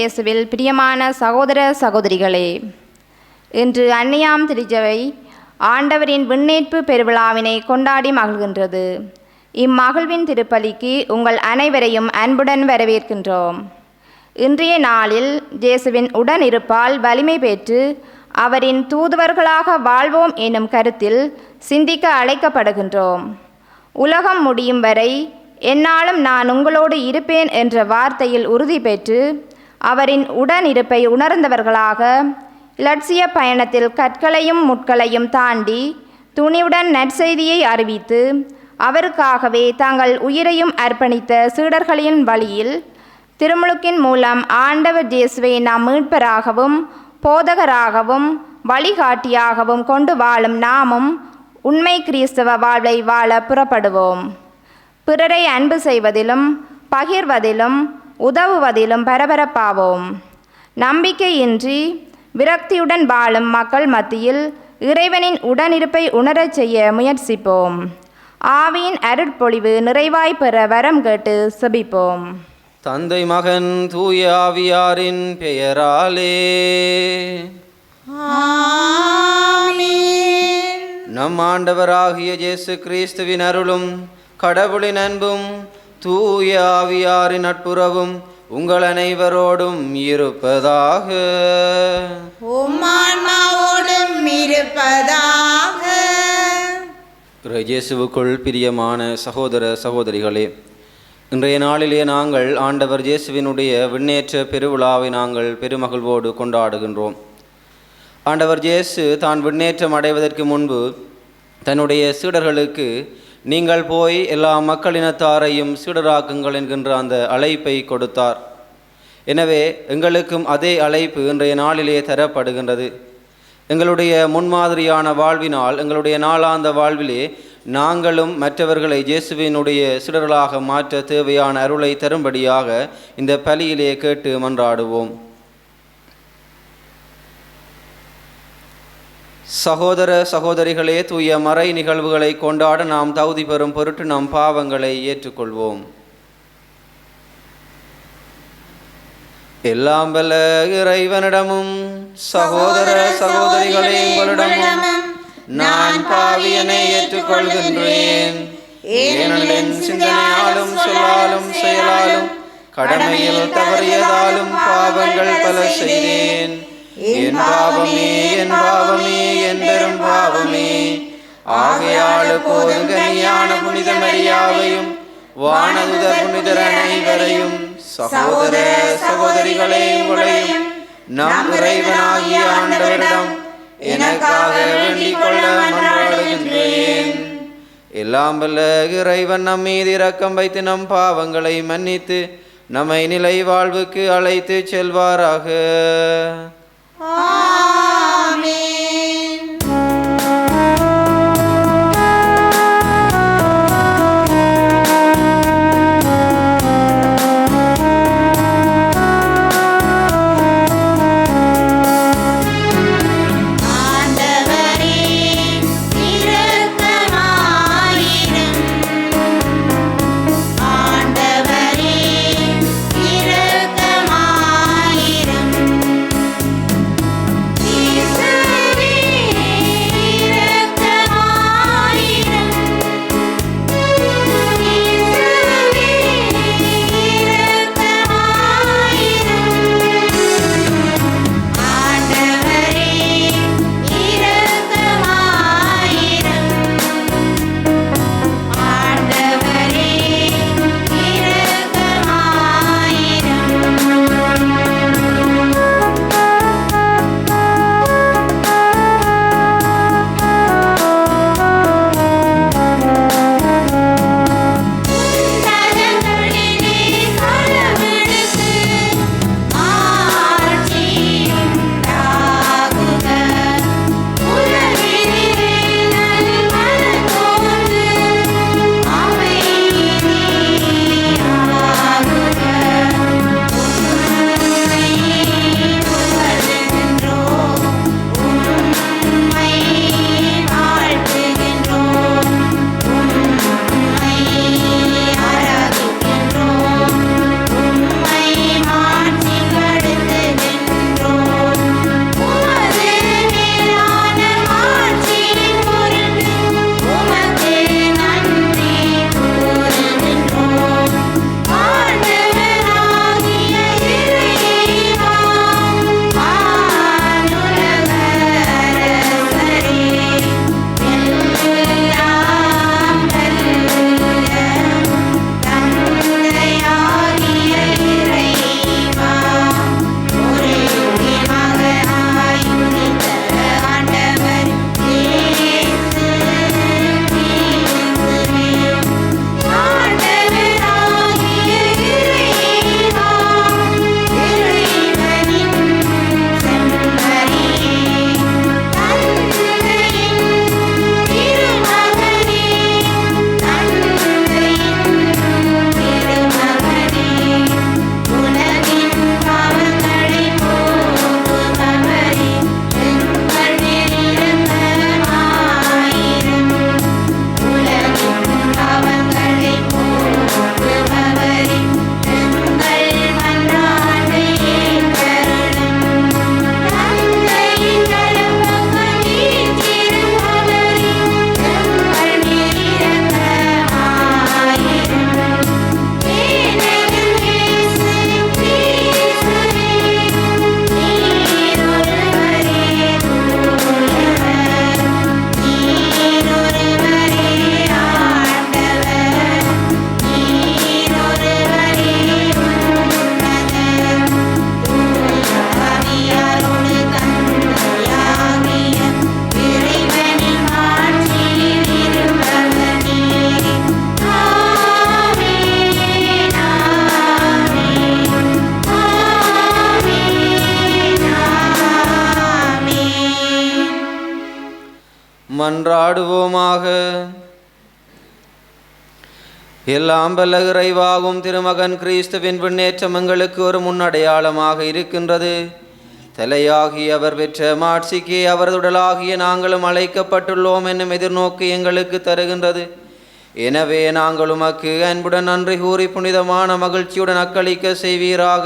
இயேசுவில் பிரியமான சகோதர சகோதரிகளே, இன்று அன்னியாம் திருச்சபை ஆண்டவரின் விண்ணேற்பு பெருவிழாவினை கொண்டாடி மகிழ்கின்றது. இம்மகிழ்வின் திருப்பலிக்கு உங்கள் அனைவரையும் அன்புடன் வரவேற்கின்றோம். இன்றைய நாளில் இயேசுவின் உடனிருப்பால் வலிமை பெற்று அவரின் தூதுவர்களாக வாழ்வோம் எனும் கருத்தில் சிந்திக்க அழைக்கப்படுகின்றோம். உலகம் முடியும் வரை எந்நாளும் நான் உங்களோடு இருப்பேன் என்ற வார்த்தையில் உறுதி பெற்று அவரின் உடனிருப்பை உணர்ந்தவர்களாக இலட்சிய பயணத்தில் கற்களையும் முட்களையும் தாண்டி துணிவுடன் நற்செய்தியை அறிவித்து அவருக்காகவே தங்கள் உயிரையும் அர்ப்பணித்த சீடர்களின் வழியில் திருமுழுக்கின் மூலம் ஆண்டவர் இயேசுவை நாம் மீட்பராகவும் போதகராகவும் வழிகாட்டியாகவும் கொண்டு வாழும் நாமும் உண்மை கிறிஸ்தவ வாழ்வை வாழ புறப்படுவோம். பிறரை அன்பு செய்வதிலும் பகிர்வதிலும் உதவுவதிலும் பரபரப்பாவோம். நம்பிக்கையின்றி விரக்தியுடன் வாழும் மக்கள் மத்தியில் இறைவனின் உடனிருப்பை உணரச் செய்ய முயற்சிப்போம். ஆவியின் அருட்பொழிவு நிறைவாய் பெற வரம் கேட்டு செபிப்போம். தந்தை மகன் தூய ஆவியாரின் பெயராலே ஆமென். நம் ஆண்டவராகிய இயேசு கிறிஸ்துவின் அருளும் கடவுளின் அன்பும் தூய ஆவியாரின் நட்புறவும் உங்கள் அனைவரோடும் இருப்பதாக. இயேசுவுக்குள் பிரியமான சகோதர சகோதரிகளே, இன்றைய நாளிலே நாங்கள் ஆண்டவர் இயேசுவினுடைய விண்ணேற்ற பெருவிழாவை நாங்கள் பெருமகிழ்வோடு கொண்டாடுகின்றோம். ஆண்டவர் இயேசு தான் விண்ணேற்றம் அடைவதற்கு முன்பு தன்னுடைய சீடர்களுக்கு நீங்கள் போய் எல்லா மக்களினத்தாரையும் சீடராக்குங்கள் என்கின்ற அந்த அழைப்பை கொடுத்தார். எனவே எங்களுக்கும் அதே அழைப்பு இன்றைய நாளிலே தரப்படுகின்றது. எங்களுடைய முன்மாதிரியான வாழ்வினால், எங்களுடைய நாளாந்த வாழ்விலே நாங்களும் மற்றவர்களை இயேசுவினுடைய சீடர்களாக மாற்ற தேவையான அருளை தரும்படியாக இந்த பலியிலே கேட்டு மன்றாடுவோம். சகோதர சகோதரிகளே, தூய மறை நிகழ்வுகளை கொண்டாட நாம் தகுதி பெறும் பொருட்டு நம் பாவங்களை ஏற்றுக்கொள்வோம். எல்லாம் வல்ல இறைவனிடமும் சகோதர சகோதரிகளே உங்களிடமும் நான் பாவியனை ஏற்றுக்கொள்கின்றேன். ஏனெனில் சிந்தனையாலும் சொல்லாலும் செயலாலும் கடமையில் தவறியதாலும் பாவங்கள் பல செய்தேன். என் பாவமே என் பாவமே என் பெரும் பாவமே. ஆகையால் போதும் கனியான புனித மரியாவையும் வானதுதர் புனிதர் அனைவரையும் சகோதர சகோதரிகளே உங்களையும் நம் இறைவனாகிய ஆண்டவரிடம் எனக்காக வேண்டிக் கொள்ள மன்றாடுகின்றேன். எல்லாம் வல்ல இறைவன் நம் மீது இரக்கம் வைத்து நம் பாவங்களை மன்னித்து நம்மை நிலை வாழ்வுக்கு அழைத்து செல்வாராக. மன்றாடுவோமாக. எல்லாம் வல்ல இறைவாகும் திருமகன் கிறிஸ்துவின் விண்ணேற்றம் எங்களுக்கு ஒரு முன்னடையாளமாக இருக்கின்றது. தலையாகி அவர் பெற்ற மாட்சிக்கு அவரது உடலாகிய நாங்களும் அழைக்கப்பட்டுள்ளோம் என்னும் எதிர்நோக்கு எங்களுக்கு தருகின்றது. எனவே நாங்கள் உமக்கு அன்புடன் நன்றி கூறி புனிதமான மகிழ்ச்சியுடன் அக்களிக்க செய்வீராக.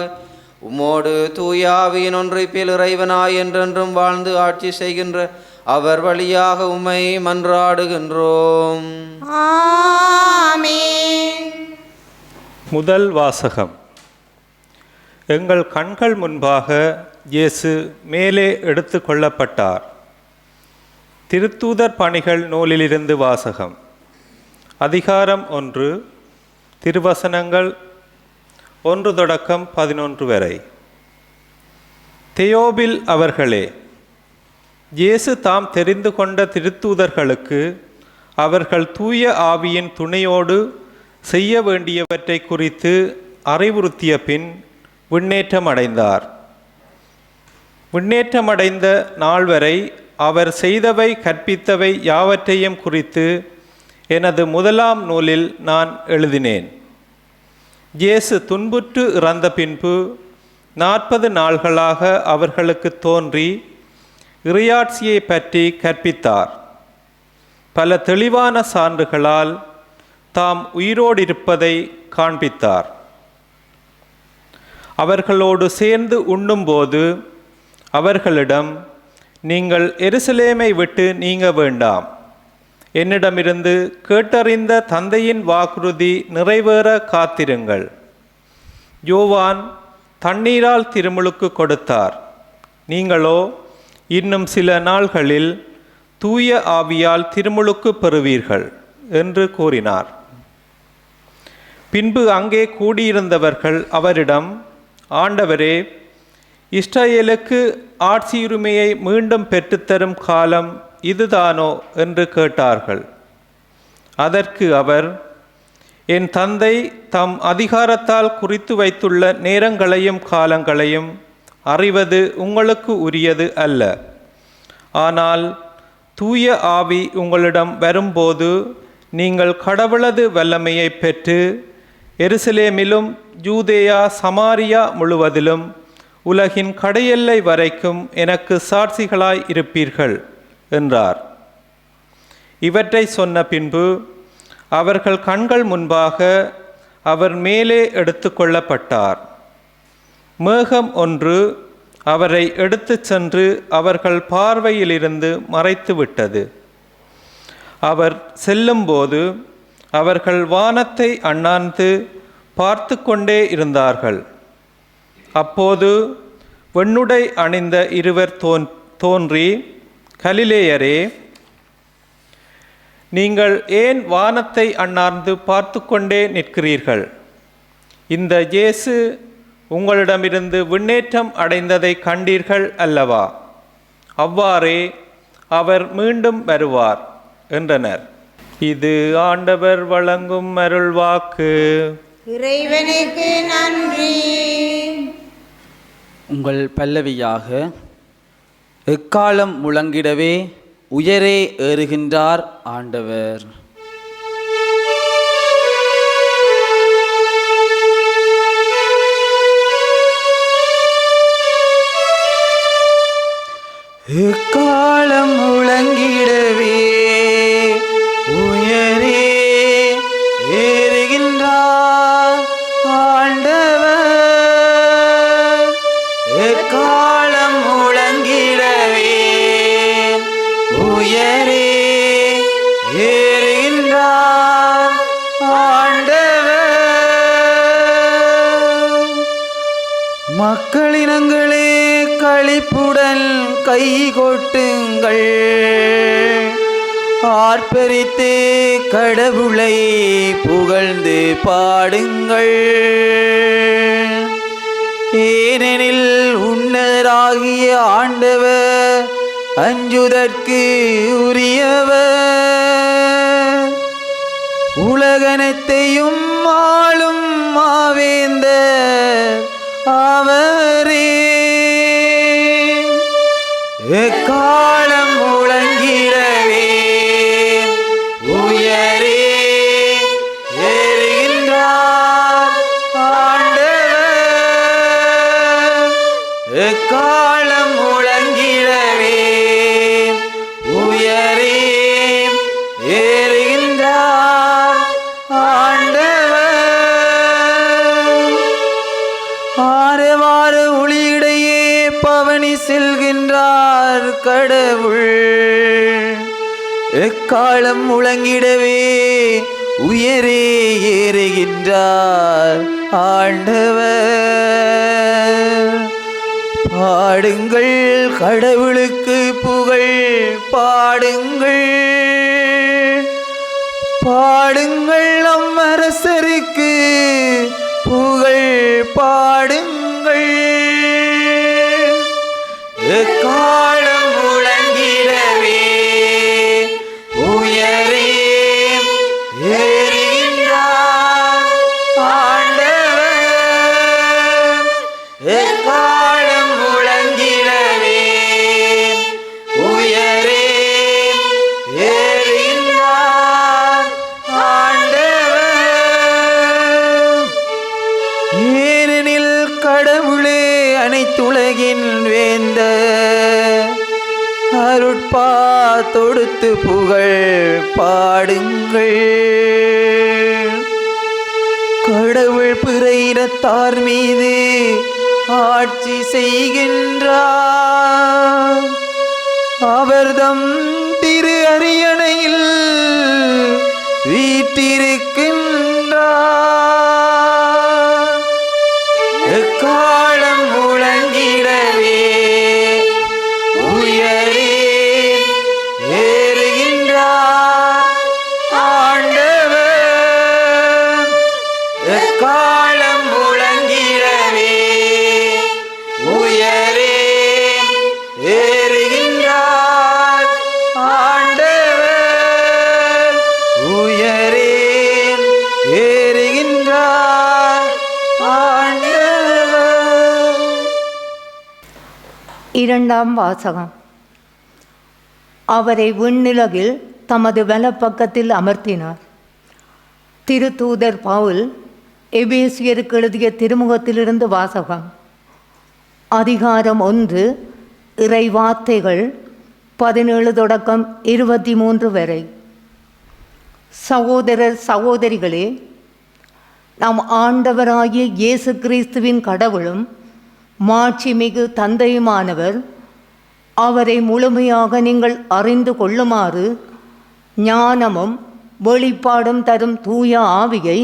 உம்மோடு தூயாவியின் ஒன்றிப்பில் இறைவனாய் என்றென்றும் வாழ்ந்து ஆட்சி செய்கின்ற அவர் வழியாக உம்மை மன்றாடுகின்றோம். ஆமென். முதல் வாசகம். எங்கள் கண்கள் முன்பாக இயேசு மேலே எடுத்து கொள்ளப்பட்டார். திருத்தூதர் பணிகள் நூலிலிருந்து வாசகம். அதிகாரம் 1, திருவசனங்கள் 1 தொடக்கம் 11 வரை. தெயோபில் அவர்களே, இயேசு தாம் தெரிந்து கொண்ட திருத்தூதர்களுக்கு அவர்கள் தூய ஆவியின் துணையோடு செய்ய வேண்டியவற்றை குறித்து அறிவுறுத்திய பின் விண்ணேற்றமடைந்தார். விண்ணேற்றமடைந்த நாள் வரை அவர் செய்தவை கற்பித்தவை யாவற்றையும் குறித்து எனது முதலாம் நூலில் நான் எழுதினேன். இயேசு துன்புற்று இறந்த பின்பு 40 நாள்களாக அவர்களுக்கு தோன்றி இறையாட்சியை பற்றி கற்பித்தார். பல தெளிவான சான்றுகளால் தாம் உயிரோடு இருப்பதை காண்பித்தார். அவர்களோடு சேர்ந்து உண்ணும்போது அவர்களிடம், நீங்கள் எருசலேமை விட்டு நீங்க வேண்டாம், என்னிடமிருந்து கேட்டறிந்த தந்தையின் வாக்குறுதி நிறைவேற காத்திருங்கள். யோவான் தண்ணீரால் திருமுழுக்கு கொடுத்தார், நீங்களோ இன்னும் சில நாள்களில் தூய ஆவியால் திருமுழுக்கு பெறுவீர்கள் என்று கூறினார். பின்பு அங்கே கூடியிருந்தவர்கள் அவரிடம், ஆண்டவரே, இஸ்ரவேலுக்கு ஆட்சியுரிமையை மீண்டும் பெற்றுத்தரும் காலம் இதுதானோ என்று கேட்டார்கள். அதற்கு அவர், என் தந்தை தம் அதிகாரத்தால் குறித்து வைத்துள்ள நேரங்களையும் காலங்களையும் அறிவது உங்களுக்கு உரியது அல்ல. ஆனால் தூய ஆவி உங்களிடம் வரும்போது நீங்கள் கடவுளது வல்லமையை பெற்று எருசலேமிலும் யூதேயா சமாரியா முழுவதிலும் உலகின் கடையெல்லை வரைக்கும் எனக்கு சாட்சிகளாய் இருப்பீர்கள் என்றார். இவற்றை சொன்ன பின்பு அவர்கள் கண்கள் முன்பாக அவர் மேலே எடுத்து கொள்ளப்பட்டார். மேகம் ஒன்று அவரை எடுத்து சென்று அவர்கள் பார்வையிலிருந்து மறைத்து விட்டது. அவர் செல்லும்போது அவர்கள் வானத்தை அண்ணாந்து பார்த்து கொண்டே இருந்தார்கள். அப்போது வெண்ணுடை அணிந்த இருவர் தோன்றி, கலிலேயரே, நீங்கள் ஏன் வானத்தை அண்ணாந்து பார்த்து கொண்டே நிற்கிறீர்கள்? இந்த இயேசு உங்களிடமிருந்து விண்ணேற்றம் அடைந்ததை கண்டீர்கள் அல்லவா? அவ்வாறே அவர் மீண்டும் வருவார் என்றனர். இது ஆண்டவர் வழங்கும் அருள்வாக்கு. இறைவனுக்கு நன்றி. உங்கள் பல்லவியாக, எக்காலம் முழங்கிடவே உயரே ஏறுகின்றார் ஆண்டவர். எக்காலம் முழங்கிடவே உயரே ஏறுகின்றார் ஆண்டவர். எக்காலம் முழங்கிடவே உயரே ஏறுகின்றார் ஆண்டவர். மக்களினங்களே, களிப்புடன் கை கொட்டுங்கள், ஆர்ப்பரித்து கடவுளை புகழ்ந்து பாடுங்கள். ஏனெனில் உன்னதராகிய ஆண்டவர் அஞ்சுதற்கு உரியவர். உலகனைத்தையும் ஆளும் மாவேந்தர் அவரே. எக்காலம் முழங்கிடவே கடவுள். எக்காலம் முழங்கிடவே உயரே ஏறுகின்றார் ஆண்டவர். பாடுங்கள் கடவுளுக்கு புகழ் பாடுங்கள், பாடுங்கள் நம் அரசருக்கு புகழ் பாடுங்கள். எக்காலம் முழங்கிடவே உயரே ஏறுகின்றார் ஆண்டவர். எக்காலம் முழங்கிடவே உயரே ஏறுகின்றார் ஆண்டவர். ஏனெனில் கடவுளே அனைத்துலகின் வேந்த, அருட்பா தொடுத்து புகழ் பாடுங்கள். கடவுள் பிற இனத்தார் மீது ஆட்சி செய்கின்றார். அவர்தம் திரு அரியணையில் வீற்றிருக்கின்றார். எக்காலம் முழங்கிடவே உயரே ஏறுகின்றார் ஆண்டவர். எக்காலம் முழங்கிடவே உயரே ஏறுகின்றார் ஆண்டவர். உயரே ஏறுகின்றார் ஆண்டவர். இரண்டாம் வாசகம். அவரை விண்ணுலகில் தமது வலப்பக்கத்தில் அமர்த்தினார். திருத்தூதர் பவுல் எபேசியருக்கு எழுதிய திருமுகத்திலிருந்து வாசகம். அதிகாரம் 1, இறை வார்த்தைகள் 17 தொடக்கம் 23 வரை. சகோதரர் சகோதரிகளே, நம் ஆண்டவராகிய இயேசு கிறிஸ்துவின் கடவுளும் மாட்சிமிகு தந்தையுமானவர் அவரை முழுமையாக நீங்கள் அறிந்து கொள்ளுமாறு ஞானமும் வெளிப்பாடும் தரும் தூய ஆவியை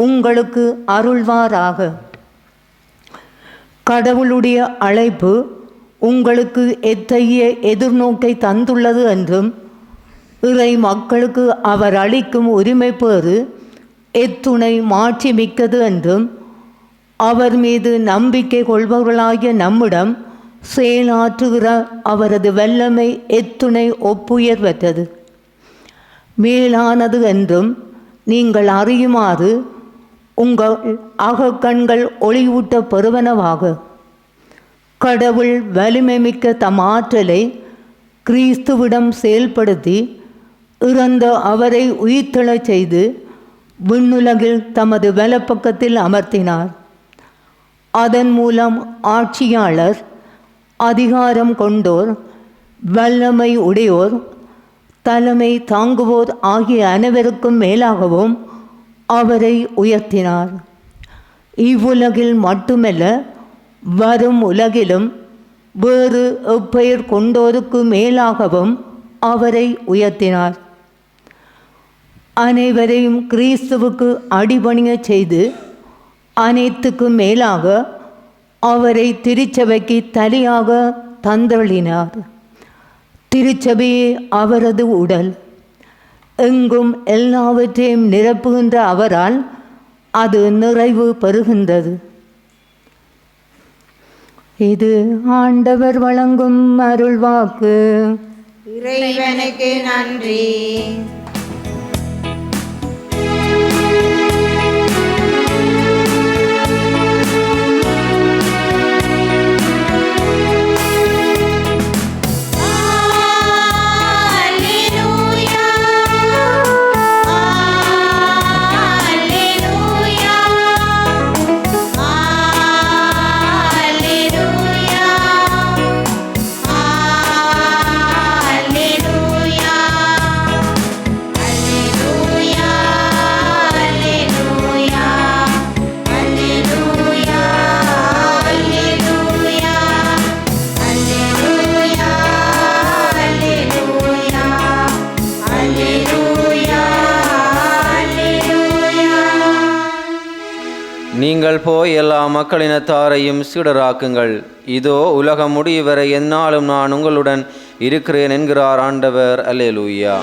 உங்களுக்கு அருள்வாராக. கடவுளுடைய அழைப்பு உங்களுக்கு எத்தகைய எதிர்நோக்கை தந்துள்ளது என்றும், இறை மக்களுக்கு அவர் அளிக்கும் உரிமைப்பேறு எத்துணை மாட்சி மிக்கது என்றும், அவர் மீது நம்பிக்கை கொள்பவர்களாகிய நம்மிடம் செயலாற்றுகிற அவரது வல்லமை எத்துணை ஒப்புயர்வற்றது மேலானது என்றும் நீங்கள் அறியுமாறு உங்கள் அகக்கண்கள் ஒளியூட்ட பெறுவனவாக. கடவுள் வலிமை மிக்க தம் ஆற்றலை கிறிஸ்துவிடம் செயல்படுத்தி இறந்த அவரை உயிர்த்தெழச் செய்து விண்ணுலகில் தமது வலப்பக்கத்தில் அமர்த்தினார். அதன் மூலம் ஆட்சியாளர், அதிகாரம் கொண்டோர், வல்லமை உடையோர், தலைமை தாங்குவோர் ஆகிய அனைவருக்கும் மேலாகவும் அவரை உயர்த்தினார். இவ்வுலகில் மட்டுமல்ல, வரும் உலகிலும் வேறு எப்பெயர் கொண்டோருக்கு மேலாகவும் அவரை உயர்த்தினார். அனைவரையும் கிறிஸ்துவுக்கு அடிபணியச் செய்து அனைத்துக்கும் மேலாக அவரை திருச்சபைக்கு தலையாக தந்தளினார். திருச்சபையே அவரது உடல். எங்கும் எல்லாவற்றையும் நிரப்புகின்ற அவரால் அது நிறைவு பெறுகின்றது. இது ஆண்டவர் வழங்கும் அருள்வாக்கு. இறைவனுக்கு நன்றி. நீங்கள் போய் எல்லா மக்களினத்தாரையும் சீடராக்குங்கள். இதோ உலகம் முடியும் வரை எந்நாளும் நான் உங்களுடன் இருக்கிறேன் என்கிறார் ஆண்டவர். அல்லேலூயா.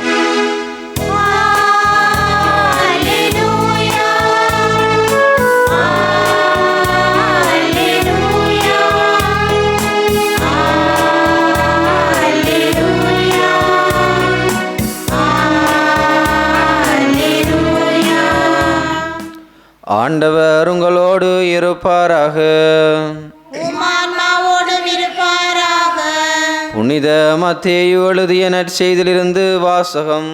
ஆண்டவர் உங்களோடு இருப்பாராக. புனித மத்தேயு எழுதிய நற்செய்தியிலிருந்து வாசகம்.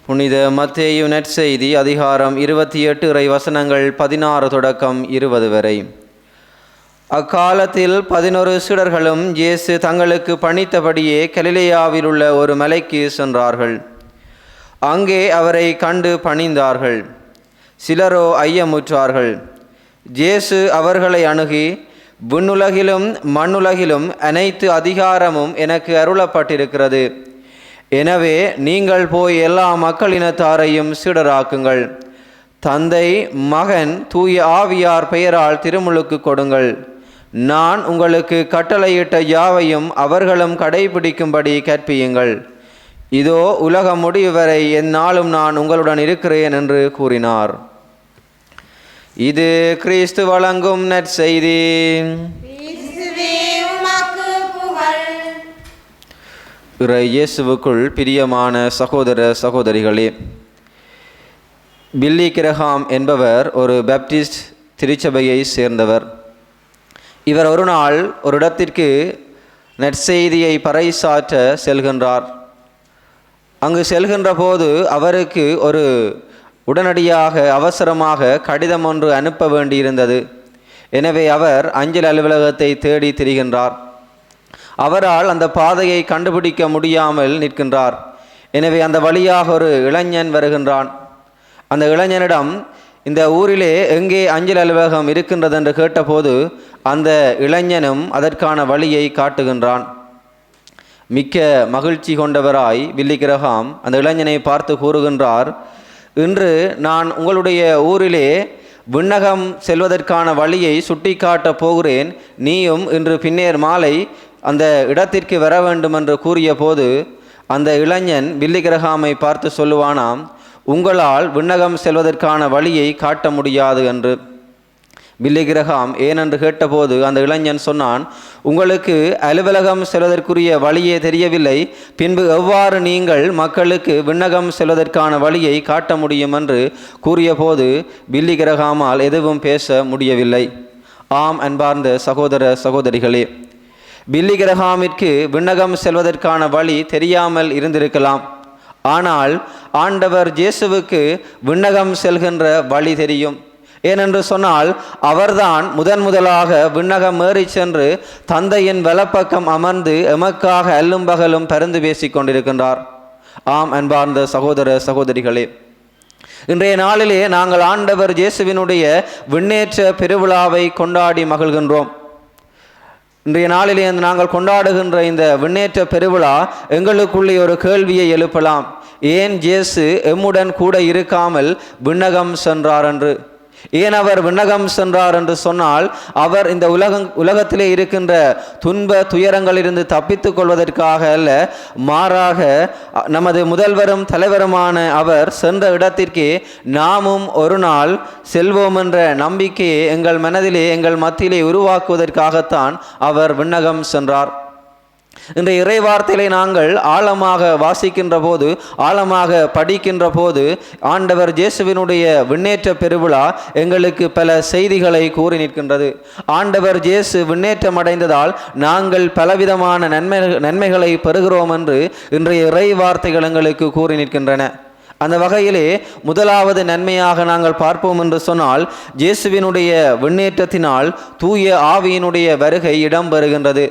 புனித மத்தேயு நற்செய்தி அதிகாரம் 28 இறை வசனங்கள் 16 தொடக்கம் 20 வரை. அக்காலத்தில் 11 சீடர்களும் இயேசு தங்களுக்கு பணித்தபடியே கலிலேயாவில் உள்ள ஒரு மலைக்கு சென்றார்கள். அங்கே அவரை கண்டு பணிந்தார்கள். சிலரோ ஐயமுற்றார்கள். இயேசு அவர்களை அணுகி, விண்ணுலகிலும் மண்ணுலகிலும் அனைத்து அதிகாரமும் எனக்கு அருளப்பட்டிருக்கிறது. எனவே நீங்கள் போய் எல்லா மக்களினத்தாரையும் சீடராக்குங்கள். தந்தை, மகன், தூய ஆவியார் பெயரால் திருமுழுக்கு கொடுங்கள். நான் உங்களுக்கு கட்டளையிட்ட யாவையும் அவர்களும் கடைபிடிக்கும்படி கற்பியுங்கள். இதோ உலகம் முடிவு வரை எந்நாளும் நான் உங்களுடன் இருக்கிறேன் என்று கூறினார். இது கிறிஸ்து வழங்கும் நற்செய்தி. இறை இயேசுவுக்குள் பிரியமான சகோதர சகோதரிகளே, பில்லி கிரஹாம் என்பவர் ஒரு பாப்டிஸ்ட் திருச்சபையை சேர்ந்தவர். இவர் ஒரு நாள் ஒரு இடத்திற்கு நற்செய்தியை பறைசாற்ற செல்கின்றார். அங்கு செல்கின்ற போது அவருக்கு ஒரு உடனடியாக அவசரமாக கடிதம் ஒன்று அனுப்ப வேண்டியிருந்தது. எனவே அவர் அஞ்சல் அலுவலகத்தை தேடி திரிகின்றார். அவரால் அந்த பாதையை கண்டுபிடிக்க முடியாமல் நிற்கின்றார். எனவே அந்த வழியாக ஒரு இளைஞன் வருகின்றான். அந்த இளைஞனிடம் இந்த ஊரிலே எங்கே அஞ்சல் அலுவலகம் இருக்கின்றது என்று கேட்டபோது அந்த இளைஞனும் அதற்கான வழியை காட்டுகின்றான். மிக்க மகிழ்ச்சி கொண்டவராய் பில்லி கிரஹாம் அந்த இளைஞனை பார்த்து கூறுகின்றார், இன்று நான் உங்களுடைய ஊரிலே விண்ணகம் செல்வதற்கான வழியை சுட்டி காட்டப் போகிறேன். நீயும் இன்று பின்னேர் மாலை அந்த இடத்திற்கு வர வேண்டும் என்று கூறிய போது அந்த இளைஞன் பில்லி கிரஹாமை பார்த்து சொல்லுவானாம், உங்களால் விண்ணகம் செல்வதற்கான வழியை காட்ட முடியாது என்று. பில்லி கிரஹாம் ஏனென்று கேட்டபோது அந்த இளைஞன் சொன்னான், உங்களுக்கு அலுவலகம் செல்வதற்குரிய வழியே தெரியவில்லை, பின்பு எவ்வாறு நீங்கள் மக்களுக்கு விண்ணகம் செல்வதற்கான வழியை காட்ட முடியும் என்று கூறிய போது பில்லி கிரஹாமால் எதுவும் பேச முடியவில்லை. ஆம் அன்பார்ந்த சகோதர சகோதரிகளே, பில்லி கிரஹாமிற்கு விண்ணகம் செல்வதற்கான வழி தெரியாமல் இருந்திருக்கலாம். ஆனால் ஆண்டவர் இயேசுவுக்கு விண்ணகம் செல்கின்ற வழி தெரியும். ஏனென்று சொன்னால் அவர்தான் முதலாக விண்ணகம் ஏறி சென்று தந்தையின் வலப்பக்கம் அமர்ந்து எமக்காக அல்லும் பகலும் பரிந்து பேசி கொண்டிருக்கின்றார். ஆம் அன்பார்ந்த சகோதர சகோதரிகளே, இன்றைய நாளிலே நாங்கள் ஆண்டவர் இயேசுவினுடைய விண்ணேற்ற பெருவிழாவை கொண்டாடி மகிழ்கின்றோம். இன்றைய நாளிலே நாங்கள் கொண்டாடுகின்ற இந்த விண்ணேற்ற பெருவிழா எங்களுக்குள்ளே ஒரு கேள்வியை எழுப்பலாம். ஏன் இயேசு எம்முடன் கூட இருக்காமல் விண்ணகம் சென்றார் என்று? ஏன் அவர் விண்ணகம் சென்றார் என்று சொன்னால், அவர் இந்த உலகத்திலே இருக்கின்ற துன்ப துயரங்களிலிருந்து தப்பித்துக் கொள்வதற்காக அல்ல, மாறாக நமது முதல்வரும் தலைவருமான அவர் சென்ற இடத்திற்கு நாமும் ஒரு நாள் செல்வோம் என்ற நம்பிக்கையை எங்கள் மனதிலே எங்கள் மத்தியிலே உருவாக்குவதற்காகத்தான் அவர் விண்ணகம் சென்றார். இன்றைய இறை வார்த்தைகளை நாங்கள் ஆழமாக வாசிக்கின்ற போது, ஆழமாக படிக்கின்ற போது ஆண்டவர் இயேசுவினுடைய விண்ணேற்ற பெருவிழா எங்களுக்கு பல செய்திகளை கூறி நிற்கின்றது. ஆண்டவர் இயேசு விண்ணேற்றம் அடைந்ததால் நாங்கள் பலவிதமான நன்மைகளை பெறுகிறோம் என்று இன்றைய இறை வார்த்தைகள் எங்களுக்கு கூறி நிற்கின்றன. அந்த வகையிலே முதலாவது நன்மையாக நாங்கள் பார்ப்போம் என்று சொன்னால், இயேசுவினுடைய விண்ணேற்றத்தினால் தூய ஆவியினுடைய வருகை இடம்பெறுகின்றது.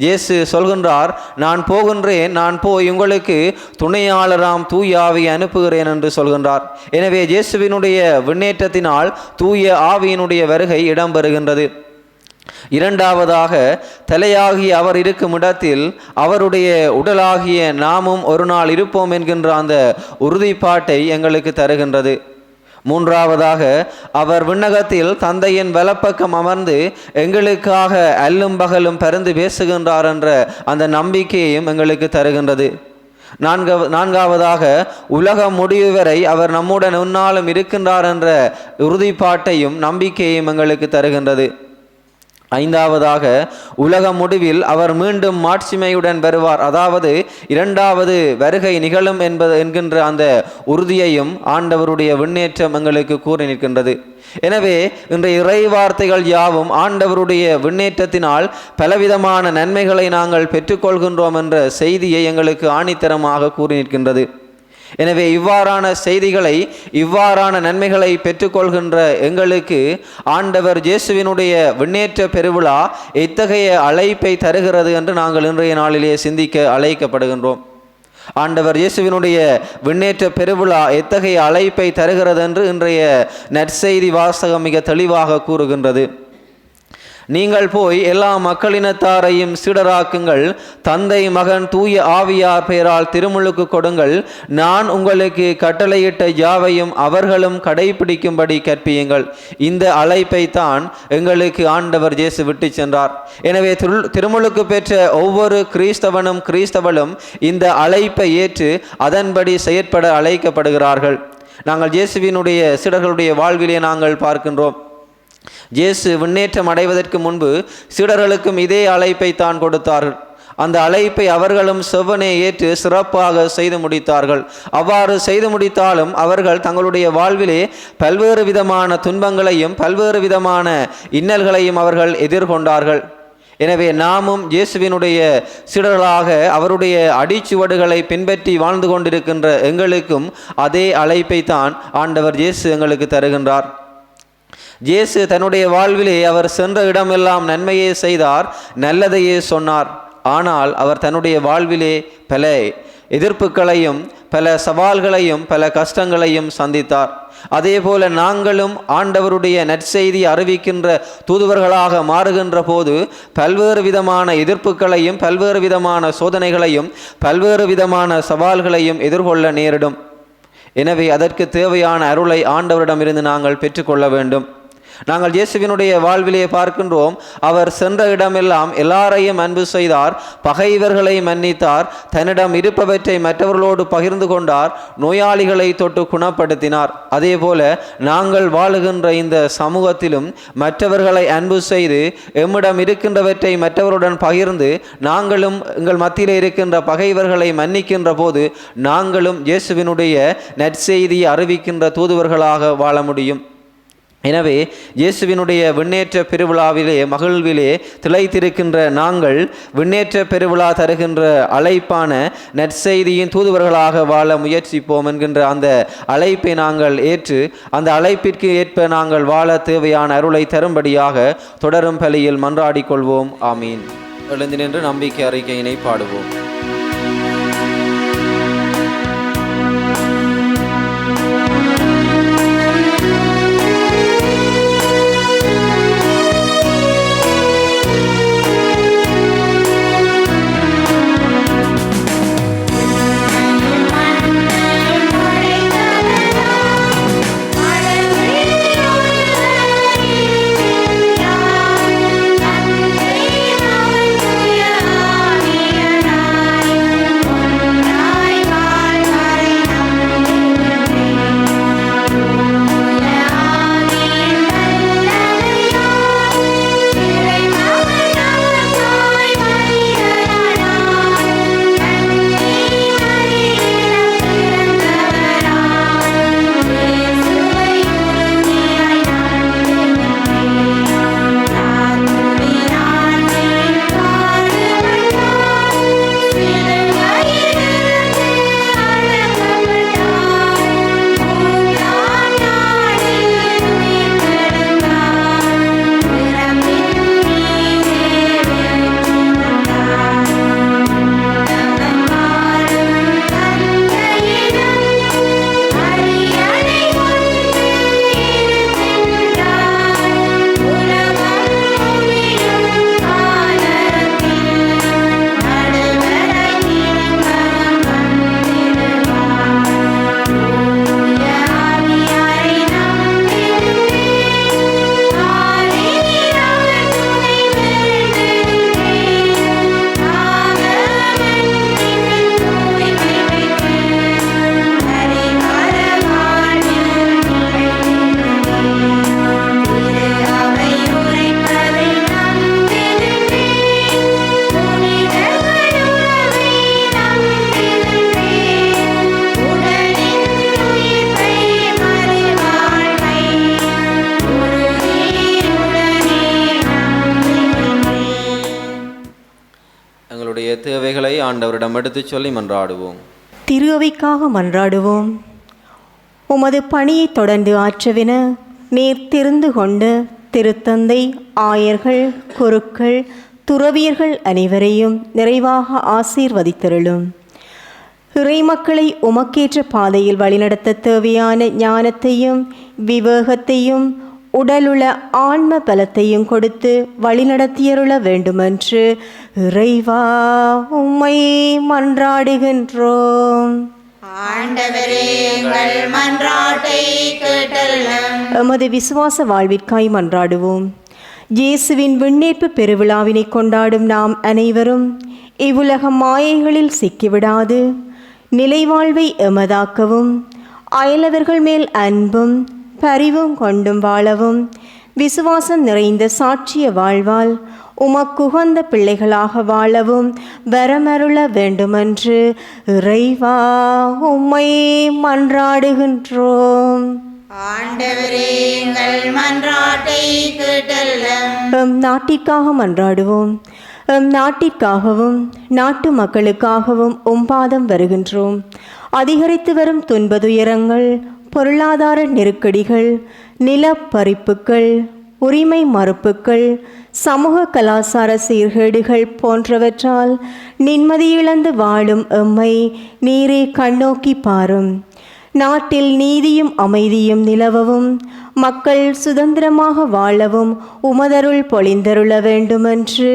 இயேசு சொல்கின்றார், நான் போகின்றேன், நான் போய் உங்களுக்கு துணையாளராம் தூய ஆவியை அனுப்புகிறேன் என்று சொல்கின்றார். எனவே இயேசுவினுடைய விண்ணேற்றத்தினால் தூய ஆவியினுடைய வருகை இடம்பெறுகின்றது. இரண்டாவதாக, தலையாகிய அவர் இருக்கும் இடத்தில் அவருடைய உடலாகிய நாமும் ஒரு நாள் இருப்போம் என்கின்ற அந்த உறுதிப்பாட்டை எங்களுக்கு தருகின்றது. மூன்றாவதாக, அவர் விண்ணகத்தில் தந்தையின் வலப்பக்கம் அமர்ந்து எங்களுக்காக அல்லும் பகலும் பரிந்து பேசுகின்றார் என்ற அந்த நம்பிக்கையையும் எங்களுக்கு தருகின்றது. நான்காவதாக, உலகம் முடிவு வரை அவர் நம்முடன் உன்னாலும் இருக்கின்றார் என்ற உறுதிப்பாட்டையும் நம்பிக்கையையும் எங்களுக்கு தருகின்றது. ஐந்தாவதாக, உலக முடிவில் அவர் மீண்டும் மாட்சிமையுடன் வருவார், அதாவது இரண்டாவது வருகை நிகழும் என்கின்ற அந்த உறுதியையும் ஆண்டவருடைய விண்ணேற்றம் எங்களுக்கு கூறி நிற்கின்றது. எனவே இன்றைய இறை வார்த்தைகள் யாவும் ஆண்டவருடைய விண்ணேற்றத்தினால் பலவிதமான நன்மைகளை நாங்கள் பெற்றுக்கொள்கின்றோம் என்ற செய்தியை எங்களுக்கு ஆணித்தரமாக கூறி நிற்கின்றது. எனவே இவ்வாறான செய்திகளை, இவ்வாறான நன்மைகளை பெற்றுக்கொள்கின்ற எங்களுக்கு ஆண்டவர் இயேசுவினுடைய விண்ணேற்ற பெருவிழா எத்தகைய அழைப்பை தருகிறது என்று நாங்கள் இன்றைய நாளிலே சிந்திக்க அழைக்கப்படுகின்றோம். ஆண்டவர் இயேசுவினுடைய விண்ணேற்ற பெருவிழா எத்தகைய அழைப்பை தருகிறது என்று இன்றைய நற்செய்தி வாசகம் மிக தெளிவாக கூறுகின்றது. நீங்கள் போய் எல்லா மக்களினத்தாரையும் சீடராக்குங்கள், தந்தை மகன் தூய ஆவியார் பெயரால் திருமுழுக்கு கொடுங்கள், நான் உங்களுக்கு கட்டளையிட்ட யாவையும் அவர்களும் கடைபிடிக்கும்படி கற்பியுங்கள். இந்த அழைப்பை தான் எங்களுக்கு ஆண்டவர் இயேசு விட்டு சென்றார். எனவே திருமுழுக்கு பெற்ற ஒவ்வொரு கிறிஸ்தவனும் கிறிஸ்தவளும் இந்த அழைப்பை ஏற்று அதன்படி செயற்பட அழைக்கப்படுகிறார்கள். நாங்கள் இயேசுவினுடைய சீடர்களுடைய வாழ்விலே நாங்கள் பார்க்கின்றோம். இயேசு விண்ணேற்றம் அடைவதற்கு முன்பு சீடர்களுக்கும் இதே அழைப்பை தான் கொடுத்தார்கள். அந்த அழைப்பை அவர்களும் செவ்வனே ஏற்று சிறப்பாக செய்து முடித்தார்கள். அவ்வாறு செய்து முடித்தாலும் அவர்கள் தங்களுடைய வாழ்விலே பல்வேறு விதமான துன்பங்களையும் பல்வேறு விதமான இன்னல்களையும் அவர்கள் எதிர்கொண்டார்கள். எனவே நாமும் இயேசுவினுடைய சீடர்களாக அவருடைய அடிச்சுவடுகளை பின்பற்றி வாழ்ந்து கொண்டிருக்கின்ற எங்களுக்கும் அதே அழைப்பை தான் ஆண்டவர் இயேசு எங்களுக்கு தருகின்றார். இயேசு தன்னுடைய வாழ்விலே அவர் சென்ற இடமெல்லாம் நன்மையே செய்தார், நல்லதையே சொன்னார். ஆனால் அவர் தன்னுடைய வாழ்விலே பல எதிர்ப்புகளையும் பல சவால்களையும் பல கஷ்டங்களையும் சந்தித்தார். அதே போல நாங்களும் ஆண்டவருடைய நற்செய்தி அறிவிக்கின்ற தூதுவர்களாக மாறுகின்ற போது பல்வேறு விதமான எதிர்ப்புகளையும் பல்வேறு விதமான சோதனைகளையும் பல்வேறு விதமான சவால்களையும் எதிர்கொள்ள நேரிடும். எனவே அதற்கு தேவையான அருளை ஆண்டவரிடமிருந்து நாங்கள் பெற்றுக்கொள்ள வேண்டும். நாங்கள் இயேசுவினுடைய வாழ்விலே பார்க்கின்றோம், அவர் சென்ற இடமெல்லாம் எல்லாரையும் அன்பு செய்தார், பகைவர்களை மன்னித்தார், தன்னிடம் இருப்பவற்றை மற்றவர்களோடு பகிர்ந்து கொண்டார், நோயாளிகளை தொட்டு குணப்படுத்தினார். அதே போல நாங்கள் வாழுகின்ற இந்த சமூகத்திலும் மற்றவர்களை அன்பு செய்து எம்மிடம் இருக்கின்றவற்றை மற்றவருடன் பகிர்ந்து நாங்களும் எங்கள் மத்தியில் இருக்கின்ற பகைவர்களை மன்னிக்கின்ற போது நாங்களும் இயேசுவினுடைய நற்செய்தியை அறிவிக்கின்ற தூதுவர்களாக வாழ முடியும். எனவே இயேசுவினுடைய விண்ணேற்ற பெருவிழாவிலே மகிழ்விலே திளைத்திருக்கின்ற நாங்கள் விண்ணேற்ற பெருவிழா தருகின்ற அழைப்பான நற்செய்தியின் தூதுவர்களாக வாழ முயற்சிப்போம் என்கின்ற அந்த அழைப்பை நாங்கள் ஏற்று அந்த அழைப்பிற்கு ஏற்ப நாங்கள் வாழ தேவையான அருளை தரும்படியாக தொடரும் பலியில் மன்றாடிக் கொள்வோம். ஆமீன். எழுந்து நின்று நம்பிக்கை அறிக்கையினை பாடுவோம். Amen. எங்களுடைய தேவைகளை ஆண்டவரிடம் எடுத்துச் சொல்லி மன்றாடுவோம். திரு அவைக்காக மன்றாடுவோம். உமது பணியை தொடர்ந்து ஆற்றவென நீர் தெரிந்து கொண்டு திருத்தந்தை, ஆயர்கள், குருக்கள், துறவியர்கள் அனைவரையும் நிறைவாக ஆசீர்வதித்தருளும். இறைமக்களை உமக்கேற்ற பாதையில் வழிநடத்த தேவையான ஞானத்தையும் விவேகத்தையும் உடலுள்ள ஆன்ம பலத்தையும் கொடுத்து வழிநடத்தியருள வேண்டுமென்று இறைவா உம்மை மன்றாடுகின்றோம். ஆண்டவரே, எங்கள் மன்றாட்டை கேட்டருளும். எமது விசுவாச வாழ்விற்காய் மன்றாடுவோம். இயேசுவின் விண்ணேற்பு பெருவிழாவினை கொண்டாடும் நாம் அனைவரும் இவ்வுலக மாயைகளில் சிக்கிவிடாது நிலைவாழ்வை எமதாக்கவும், அயலவர்கள் மேல் அன்பும் பரிவும் கொண்டும் வாழவும், விசுவாசம் நிறைந்த சாட்சிய வாழ்வால் உமக்குகந்த பிள்ளைகளாக வாழவும் வரமருள வேண்டுமென்று இறைவா உம்மை மன்றாடுகின்றோம். ஆண்டவரே, எங்கள் மன்றாட்டை கேட்டருளும். எம் நாட்டிற்காக மன்றாடுவோம். எம் நாட்டிற்காகவும் நாட்டு மக்களுக்காகவும் உம்பாதம் வருகின்றோம். அதிகரித்து வரும் துன்பதுயரங்கள், பொருளாதார நெருக்கடிகள், நிலப்பறிப்புகள், உரிமை மறுப்புகள், சமூக கலாச்சார சீர்கேடுகள் போன்றவற்றால் நிம்மதியிழந்து வாழும் எம்மை நீரே கண்ணோக்கி பாரும். நாட்டில் நீதியும் அமைதியும் நிலவவும், மக்கள் சுதந்திரமாக வாழவும் உமதருள் பொழிந்தருள வேண்டுமென்று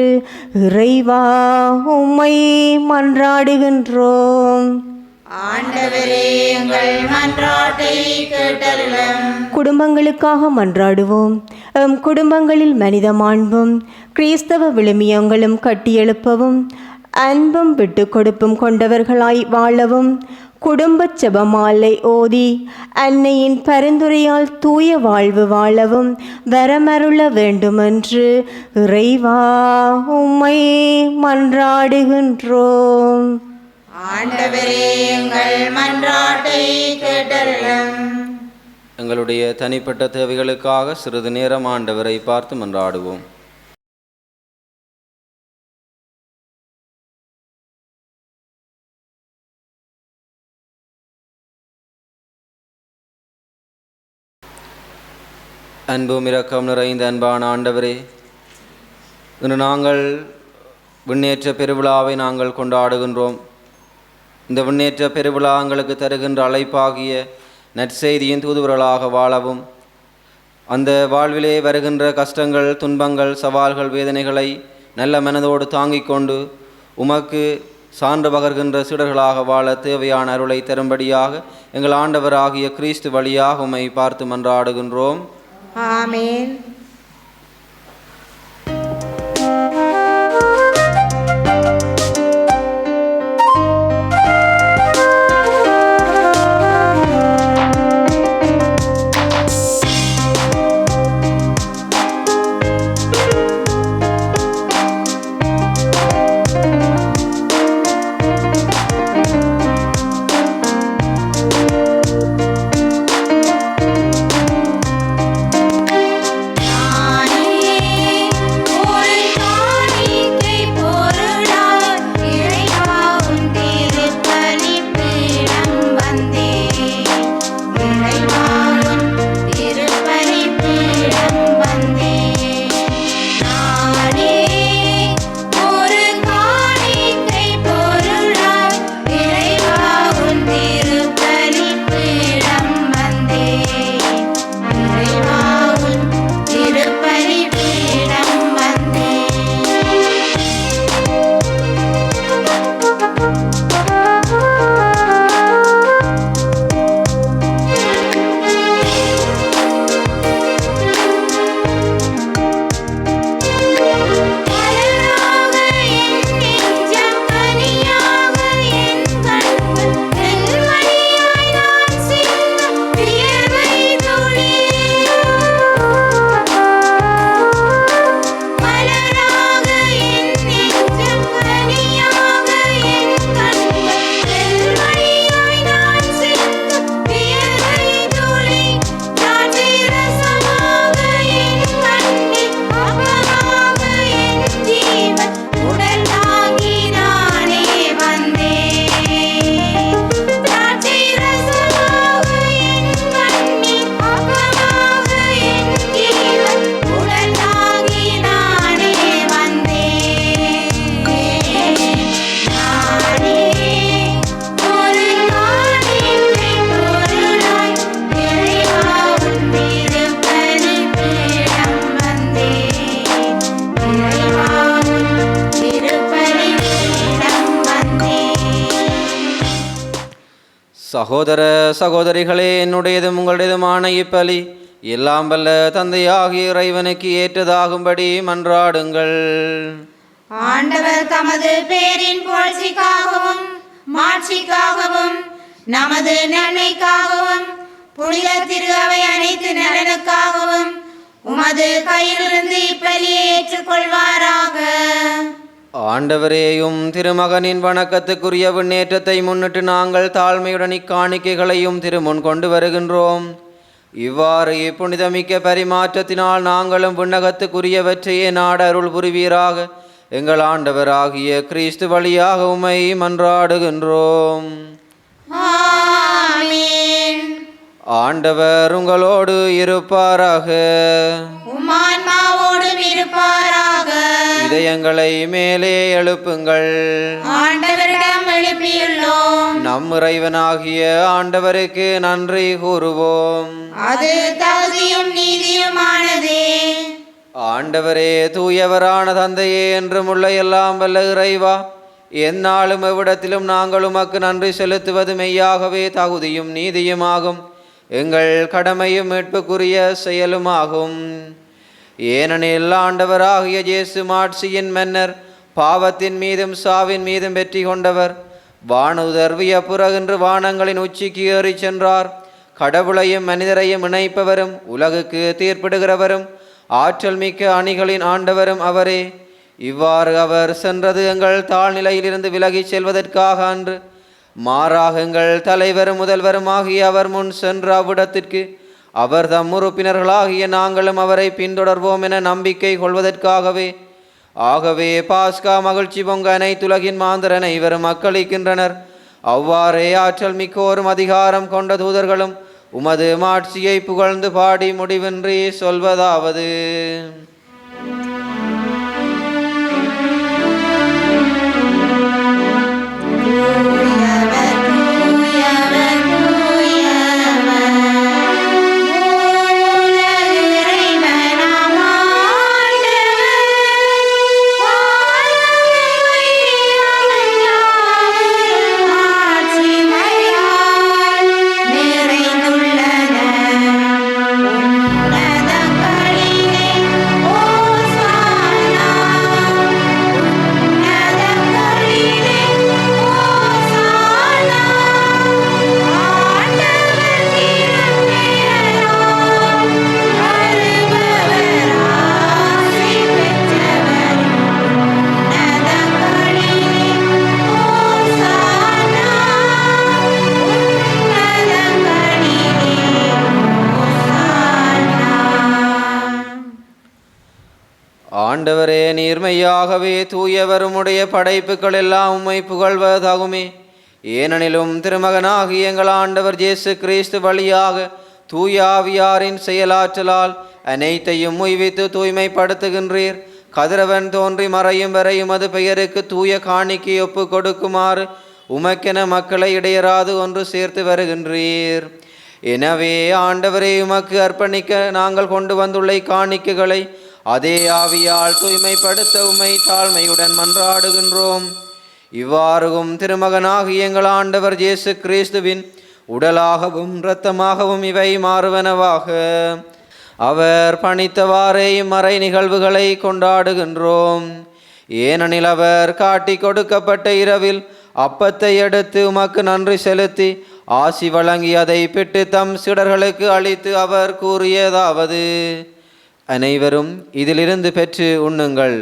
இறைவா உம்மை மன்றாடுகின்றோம். ஆண்டவரே, எங்கள் மன்றாட்டை கேட்டருளும். குடும்பங்களுக்காக மன்றாடுவோம். எம் குடும்பங்களில் மனித மாண்பும் கிறிஸ்தவ விழுமியங்களும் கட்டியெழுப்பவும், அன்பும் விட்டு கொடுப்பும் கொண்டவர்களாய் வாழவும், குடும்ப செபமாலை ஓதி அன்னையின் பரிந்துரையால் தூய வாழ்வு வாழவும் வரமருள வேண்டுமென்று இறைவா உம்மை மன்றாடுகின்றோம். ஆண்டவரே, எங்கள் மன்றாட்டை கேட்டருளும். எங்களுடைய தனிப்பட்ட தேவைகளுக்காக சிறிது நேரம் ஆண்டவரை பார்த்து மன்றாடுவோம். அன்பும் இரக்கம் நிறைந்த அன்பான ஆண்டவரே, இன்று நாங்கள் விண்ணேற்ற பெருவிழாவை நாங்கள் கொண்டாடுகின்றோம். இந்த விண்ணேற்ற பெருவிழா எங்களுக்கு தருகின்ற அழைப்பாகிய நற்செய்தியின் தூதுவர்களாக வாழவும், அந்த வாழ்விலே வருகின்ற கஷ்டங்கள், துன்பங்கள், சவால்கள், வேதனைகளை நல்ல மனதோடு தாங்கிக் கொண்டு உமக்கு சான்று பகர்கின்ற சீடர்களாக வாழ தேவையான அருளை தரும்படியாக எங்கள் ஆண்டவராகிய கிறிஸ்து வழியாக உம்மை பார்த்து மன்றாடுகின்றோம். ஆமென். சகோதர சகோதரிகளே, என்னுடையதும் உங்களுடையதுமான இப்பலி எல்லாம் வல்ல தந்தையாகிய இறைவனுக்கு ஏற்றதாகும்படி மன்றாடுங்கள். ஆண்டவர் தமது பேரின் புகழ்ச்சிக்காகவும் மாட்சிக்காகவும் நமது நன்மைக்காகவும் புனித திரு அவை அனைத்து நலனுக்காகவும் உமது கையிலிருந்து இப்பலியை ஏற்றுக்கொள்வாராக. ஆண்டவரேயும் திருமகனின் வணக்கத்துக்குரிய விண்ணேற்றத்தை முன்னிட்டு நாங்கள் தாழ்மையுடன் இக்காணிக்கைகளையும் திருமுன் கொண்டு வருகின்றோம். இவ்வாறு இப்புனிதமிக்க பரிமாற்றத்தினால் நாங்களும் விண்ணகத்துக்குரியவற்றையே நாட அருள் புரிவீராக. எங்கள் ஆண்டவராகிய கிறிஸ்து வழியாக உம்மை மன்றாடுகின்றோம். ஆமென். ஆண்டவர் உங்களோடு இருப்பாராக. உம்மான்மாவோடும் இருப்பாராக. இதயங்களை மேலே எழுப்புங்கள். ஆண்டவரிடம் எழுப்பியுள்ளோம். நம் இறைவனாகிய ஆண்டவருக்கு நன்றி கூறுவோம். அது தகுதியும் நீதியுமானதே. ஆண்டவரே, தூயவரான தந்தையே, என்றும் உள்ள எல்லாம் வல்ல இறைவா, எந்நாளும் எவ்விடத்திலும் நாங்கள் உமக்கு நன்றி செலுத்துவது மெய்யாகவே தகுதியும் நீதியுமாகும், எங்கள் கடமையும் மீட்புக்குரிய செயலுமாகும். ஏனெனில் ஆண்டவராகிய இயேசு மாட்சியின் மன்னர், பாவத்தின் மீதும் சாவின் மீதும் வெற்றி கொண்டவர், வானுதர் வியப்புறகின்று வானங்களின் உச்சிக்கு ஏறி சென்றார். கடவுளையும் மனிதரையும் இணைப்பவரும் உலகுக்கு தீர்ப்பிடுகிறவரும் ஆற்றல் மிக்க அணிகளின் ஆண்டவரும் அவரே. இவ்வாறு அவர் சென்றது எங்கள் தாழ்நிலையிலிருந்து விலகிச் செல்வதற்காக அன்று, மாறாக எங்கள் தலைவரும் முதல்வரும் ஆகிய அவர் முன் சென்ற அவ்விடத்திற்கு அவர் தம் உறுப்பினர்களாகிய நாங்களும் அவரை பின்தொடர்வோம் என நம்பிக்கை கொள்வதற்காகவே. ஆகவே பாஸ்கா மகிழ்ச்சி பொங்க அனைத்துலகின் மாந்தர் அனைவரும் மக்களிக்கின்றனர். அவ்வாறே ஆற்றல் மிக்கோரும் அதிகாரம் கொண்ட தூதர்களும் உமது மாட்சியை புகழ்ந்து பாடி முடிவின்றி சொல்வதாவது: ஆண்டவரே, நீர்மையாகவே தூயவருமுடைய படைப்புகள் எல்லாம் உம்மை புகழ்வதாகுமே. ஏனெனிலும் திருமகனாகிய எங்கள் ஆண்டவர் இயேசு கிறிஸ்து வழியாக தூய ஆவியாரின் செயலாற்றலால் அனைத்தையும் உய்வித்து தூய்மைப்படுத்துகின்றீர். கதிரவன் தோன்றி மறையும் வரையும் அது பெயருக்கு தூய காணிக்கை ஒப்பு கொடுக்குமாறு உமக்கென மக்களை இடையராது ஒன்று சேர்த்து வருகின்றீர். எனவே ஆண்டவரே, உமக்கு அர்ப்பணிக்க நாங்கள் கொண்டு வந்துள்ள காணிக்கைகளை அதே ஆவியால் தூய்மைப்படுத்த உம்மை தாழ்மையுடன் மன்றாடுகின்றோம். இவ்வாறும் திருமகனாகிய எங்கள் ஆண்டவர் இயேசு கிறிஸ்துவின் உடலாகவும் இரத்தமாகவும் இவை மாறுவனவாக. அவர் பணித்தவாறே இம்மறை நிகழ்வுகளை கொண்டாடுகின்றோம். ஏனெனில் அவர் காட்டி கொடுக்கப்பட்ட இரவில் அப்பத்தை எடுத்து உமக்கு நன்றி செலுத்தி ஆசி வழங்கி அதை பிட்டு தம் சீடர்களுக்கு அளித்து அவர் கூறியதாவது: அனைவரும் இதிலிருந்து பெற்று உண்ணுங்கள்,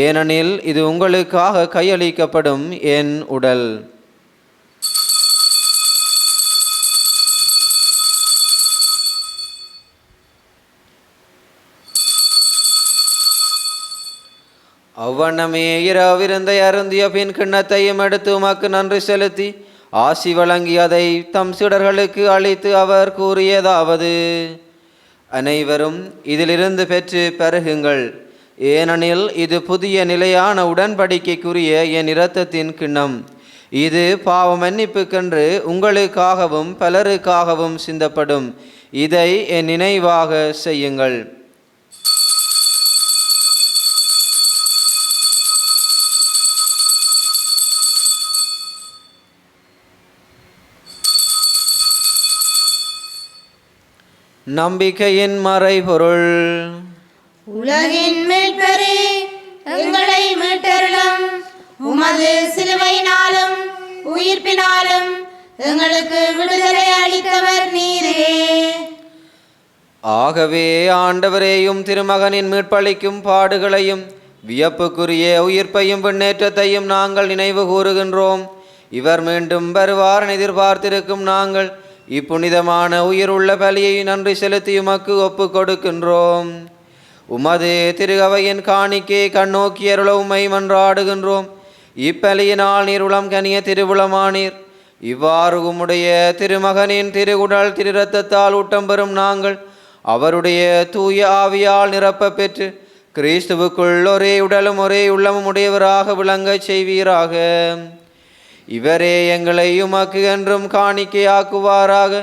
ஏனெனில் இது உங்களுக்காக கையளிக்கப்படும் என் உடல். அவ்வண்ணமே இரவிருந்தை அருந்திய பின் கிண்ணத்தையும் எடுத்து உமக்கு நன்றி செலுத்தி ஆசி வழங்கி அதை தம் சீடர்களுக்கு அளித்து அவர் கூறியதாவது: அனைவரும் இதிலிருந்து பெற்று பருகுங்கள், ஏனெனில் இது புதிய நிலையான உடன்படிக்கைக்குரிய என் இரத்தத்தின் கிண்ணம். இது பாவ மன்னிப்புக்கென்று உங்களுக்காகவும் பலருக்காகவும் சிந்தப்படும். இதை என் நினைவாக செய்யுங்கள். நம்பிக்கையின் மறைபொருள். உலகின் மீட்பரே, எங்களை மீட்டருளும். உமது சிலுவையினாலும் உயிர்ப்பினாலும் எங்களுக்கு விடுதலை அளித்தவர் நீரே. ஆகவே ஆண்டவரேயும் திருமகனின் மீட்பளிக்கும் பாடுகளையும் வியப்புக்குரிய உயிர்ப்பையும் விண்ணேற்றத்தையும் நாங்கள் நினைவு கூறுகின்றோம். இவர் மீண்டும் வருவார் எதிர்பார்த்திருக்கும் நாங்கள் இப்புனிதமான உயிர் உள்ள பலியை நன்றி செலுத்தி உமக்கு ஒப்பு கொடுக்கின்றோம். உமது திருகவையின் காணிக்கை கண்ணோக்கி அருள உம்மை மன்றாடுகின்றோம். இப்பலியினால் நீர் உளம் கனிய திருவுளமானீர். இவ்வாறு உம்முடைய திருமகனின் திருகுடல் திரு இரத்தத்தால் ஊட்டம் பெறும் நாங்கள் அவருடைய தூய ஆவியால் நிரப்ப பெற்று கிறிஸ்துவுக்குள் ஒரே உடலும் ஒரே உள்ளமும் உடையவராக விளங்கச் செய்வீராக. இவரே எங்களை உமக்கு என்றும் காணிக்கையாக்குவாராக.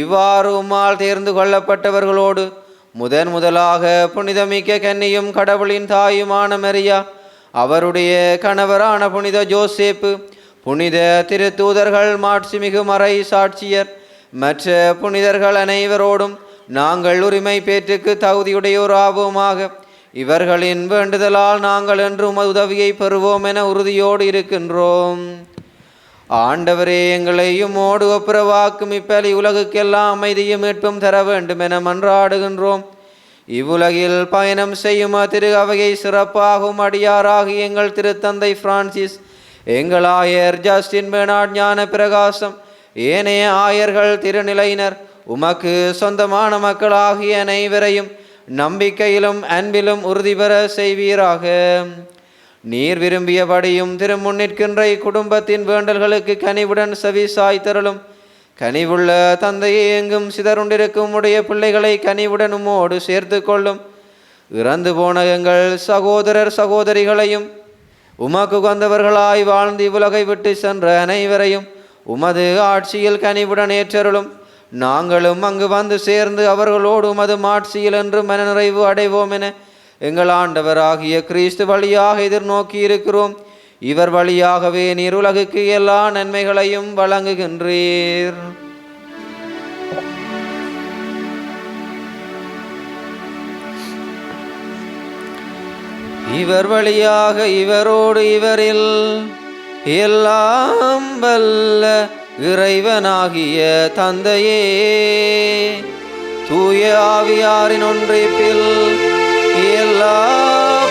இவ்வாறு உம்மால் தேர்ந்து கொள்ளப்பட்டவர்களோடு முதலாக புனிதமிக்க கன்னியும் கடவுளின் தாயுமான மரியா, அவருடைய கணவரான புனித ஜோசேப்பு, புனித திருத்தூதர்கள், மாட்சிமிகு மறை சாட்சியர், மற்ற புனிதர்கள் அனைவரோடும் நாங்கள் உரிமை பேற்றுக்கு தகுதியுடையோராவோமாக. இவர்களின் வேண்டுதலால் நாங்கள் என்று உமது உதவியை பெறுவோம் என உறுதியோடு இருக்கின்றோம். ஆண்டவரே, எங்களை உம்மோடு ஒப்புரவாக்கும் இப்பலி உலகுக்கெல்லாம் அமைதியும் மீட்பும் தர வேண்டும் என மன்றாடுகின்றோம். இவ்வுலகில் பயணம் செய்யும் திரு அவையை சிறப்பாகும் அடியாராகி எங்கள் திருத்தந்தை பிரான்சிஸ், எங்கள் ஆயர் ஜஸ்டின் பெர்னார்ட் ஞான பிரகாசம், ஏனைய ஆயர்கள், திருநிலையினர், உமக்கு சொந்தமான மக்களாகிய அனைவரையும் நம்பிக்கையிலும் அன்பிலும் உறுதி பெற செய்வீராக. நீர் விரும்பியபடியும் திருமுன்னிற்கின்ற குடும்பத்தின் வேண்டல்களுக்கு கனிவுடன் செவி சாய்த்தருளும். கனிவுள்ள தந்தையை எங்கும் சிதறுண்டிருக்கும் உடைய பிள்ளைகளை கனிவுடன் உம்மோடு சேர்த்து கொள்ளும். இறந்து போன எங்கள் சகோதரர் சகோதரிகளையும் உமக்கு உகந்தவர்களாய் வாழ்ந்து இவ்வுலகை விட்டு சென்ற அனைவரையும் உமது ஆட்சியில் கனிவுடன் ஏற்றருளும். நாங்களும் அங்கு வந்து சேர்ந்து அவர்களோடு உமது மாட்சியில் என்று மனநிறைவு அடைவோம் என எங்கள் ஆண்டவராகிய கிறிஸ்து வழியாக எதிர்நோக்கி இருக்கிறோம். இவர் வழியாகவே நீர் உலகுக்கு எல்லா நன்மைகளையும் வழங்குகின்றீர். இவர் வழியாக இவரோடு இவரில் எல்லாம் வல்ல இறைவனாகிய தந்தையே, தூய ஆவியாரின் ஒன்றிப்பில் எல்லா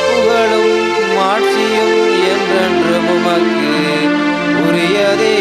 புகழும் மாட்சியும் என்றென்றும் உமக்கு உரியதே.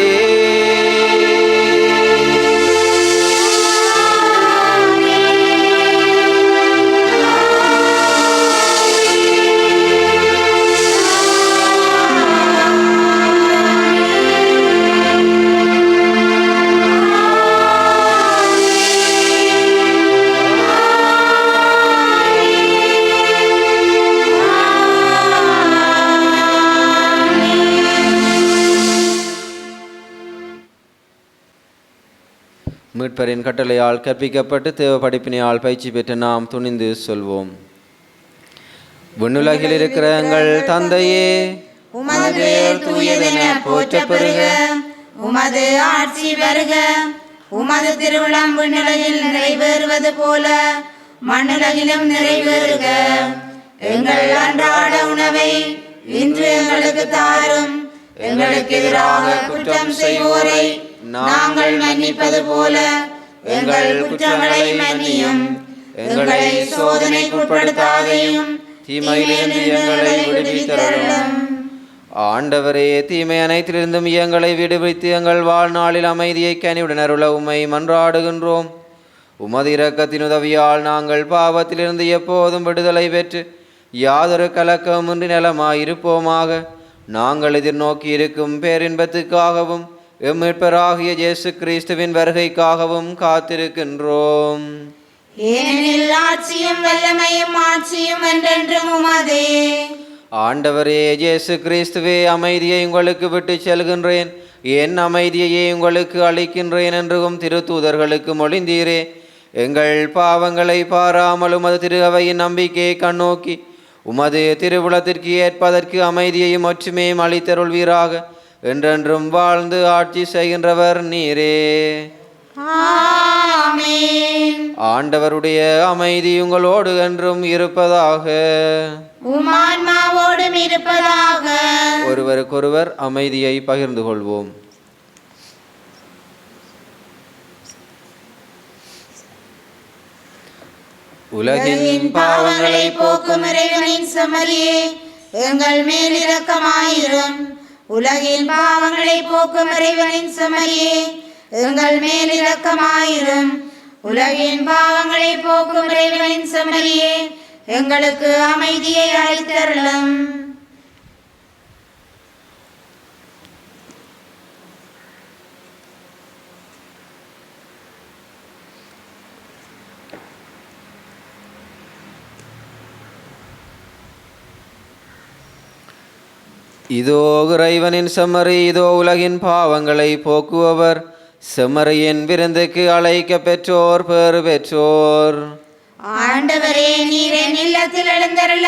மீட்பரின் கட்டளையால் கற்பிக்கப்பட்டு தேவ படிப்பினையால் பயிற்சி பெற்று நாம் துணிந்து சொல்வோம். விண்ணுலகில் இருக்கிற எங்கள் தந்தையே, உமது பெயர் தூயதென போற்றப் பெறுக. உமது ஆட்சி வருக. உமது திருவுளம் விண்ணுலகில் நிறைவேறுவது போல மண்ணுலகிலும் நிறைவேறுக. எங்கள் அன்றாட உணவை இன்று எங்களுக்கு தாரும். எங்களுக்கு எதிராக குற்றம் செய்வோரை நாங்கள் மன்னிப்பது போல எங்கள் குற்றங்களை மன்னியும். எங்களை சோதனைக்குட்படுத்தாதையும் தீமையிலிருந்து எங்களை விடுவித்தருளும். ஆண்டவரே, தீமை அனைத்திலிருந்தும் எங்களை விடுவித்து எங்கள் வாழ்நாளில் அமைதியை கனிவுடன் அருள உம்மை மன்றாடுகின்றோம். உமது இரக்கத்தின் உதவியால் நாங்கள் பாவத்திலிருந்து எப்போதும் விடுதலை பெற்று யாதொரு கலக்கமின்றி நலமாயிருப்போமாக. நாங்கள் எதிர்நோக்கி இருக்கும் பேரின்பத்துக்காகவும் எம்மீட்பராகிய இயேசு கிறிஸ்துவின் வருகைக்காகவும் காத்திருக்கின்றோம். ஏனெனில் ஆட்சியும் வல்லமையும் ஆட்சியும் என்றென்றும் உமதே. ஆண்டவரே இயேசு கிறிஸ்துவே, அமைதியை உங்களுக்கு விட்டு செல்கின்றேன், என் அமைதியையே உங்களுக்கு அளிக்கின்றேன் என்றும் திருத்தூதர்களுக்கு மொழிந்தீரே. எங்கள் பாவங்களை பாராமல் உமது திரு அவையின் நம்பிக்கையை கண்ணோக்கி உமது திருவுளத்திற்கு ஏற்பதற்கு அமைதியையும் ஒற்றுமையும் அளித்தருள்வீராக. என்றென்றும் வாழ்ந்து ஆட்சி செய்கின்றவர் நீரே. ஆமென். ஆண்டவருடைய அமைதி உங்களோடு என்றும் இருப்பதாக. உமான்மாவோடும் இருப்பதாக. ஒருவருக்கொருவர் அமைதியை பகிர்ந்து கொள்வோம். உலகின் பாவங்களை போக்கும் இறைவனின் செம்மறியே, எங்கள் மேல் இரக்கமாயிரும். உலகின் பாவங்களை போக்கும் இறைவனின் செம்மறியே, எங்கள் மேல் இரக்கமாயிரும். உலகின் பாவங்களை போக்கும் இறைவனின் செம்மறியே, எங்களுக்கு அமைதியை அளித்தருளும். இதோ இறைவனின் செம்மறி, இதோ உலகின் பாவங்களை போக்குபவர். செம்மறியின் விருந்துக்கு அழைக்க பெற்றோர் பேறு பெற்றோர். ஆண்டவரே, நீர் என் இல்லத்தில் எழுந்தருள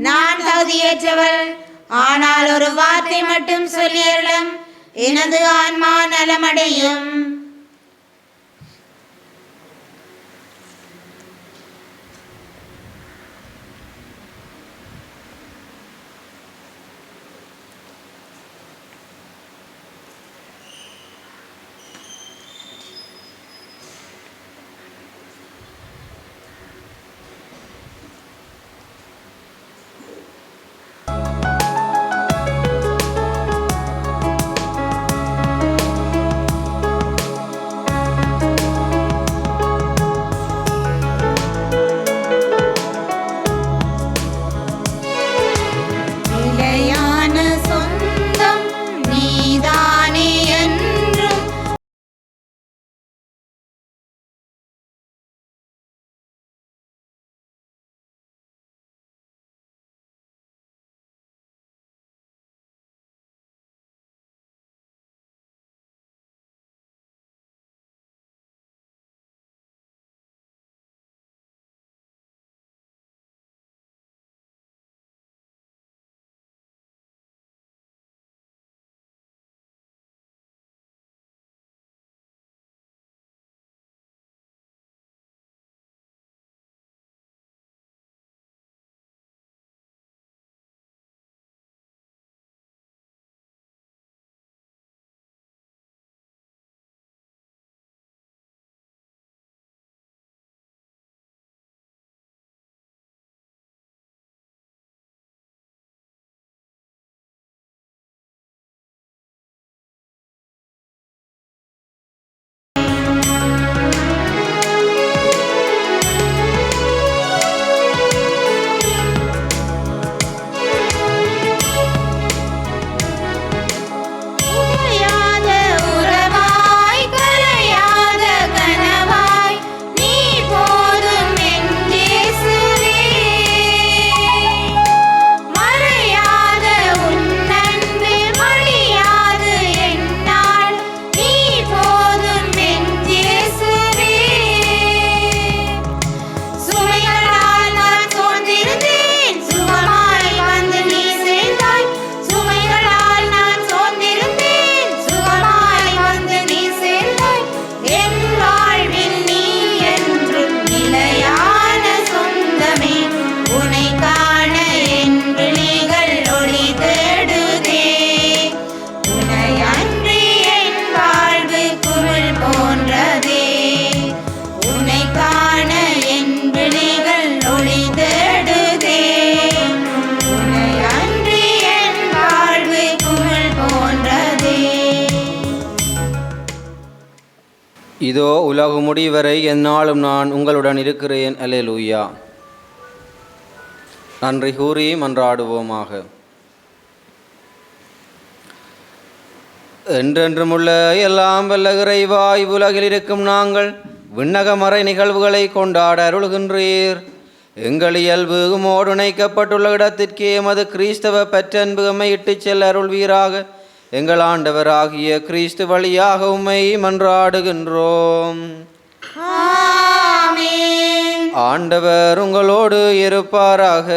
நான் தகுதியேற்றவள். ஆனால் ஒரு வார்த்தை மட்டும் சொல்லியருளும், எனது ஆன்மா நலமடையும். நிலையான சொந்தம் நீதானே என்றும். உடையாத உறவாய் கரையாத கனவாய் நீ போதும் என் இயேசுவே. மறையாத உன் அன்பில் மடியாது என்னால் நீ போதும் என் இயேசுவே. சுமைகளால் நான் சோர்ந்திருந்தேன், சுகமாய் வந்து நீ சேர்ந்தாய். சுமைகளால் நான் சோர்ந்திருந்தேன், சுகமாய் வந்து நீ சேர்ந்தாய். என் வாழ்வில் நீ என்றும் நிலையான சொந்தமே. உன்னை காண என் விழிகள் ஒளி தேடுதே. உன்னை அன்றி என் வாழ்வு குமிழ் போன்றதே. உன்னை காண என் விழிகள் ஒளி தேடுதே. உன்னை அன்றி என் வாழ்வு குமிழ் போன்றதே. இதோ உலகு முடிவரை எந்நாளும் நான் உங்களுடன் இருக்கிறேன். அல்லேலூயா. நன்றி கூறி மன்றாடுவோமாக. என்றென்றுமுள்ள எல்லாம் வல்ல இறைவா, இவ்வுலகில் இருக்கும் நாங்கள் விண்ணக மறை நிகழ்வுகளை கொண்டாட அருள்கின்றீர். எங்கள் இயல்பு உமோடு இணைக்கப்பட்டுள்ள இடத்திற்கே எமது கிறிஸ்தவ பற்றன்பு எம்மை இட்டுச் செல்ல அருள்வீராக. எங்கள் ஆண்டவராகிய கிறிஸ்து வழியாக உம்மை மன்றாடுகின்றோம். ஆமென். ஆண்டவர் உங்களோடு இருப்பாராக.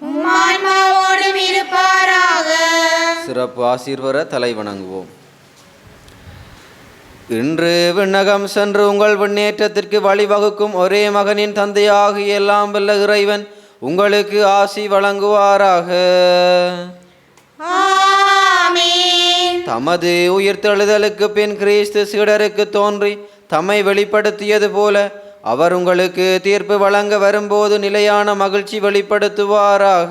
உம் ஆன்மாவோடும் இருப்பாராக. சிறப்பு ஆசீர்வர தலை வணங்குவோம். இன்று விண்ணகம் சென்று உங்கள் விண்ணேற்றத்திற்கு வழிவகுக்கும் ஒரே மகனின் தந்தையாகிய எல்லாம் வல்ல இறைவன் உங்களுக்கு ஆசி வழங்குவாராக. ஆமென். தமது உயிர்த்தெழுதலுக்கு பின் கிறிஸ்து சீடருக்கு தோன்றி தம்மை வெளிப்படுத்தியது போல அவர் உங்களுக்கு தீர்ப்பு வழங்க வரும்போது நிலையான மகிழ்ச்சி வெளிப்படுத்துவாராக.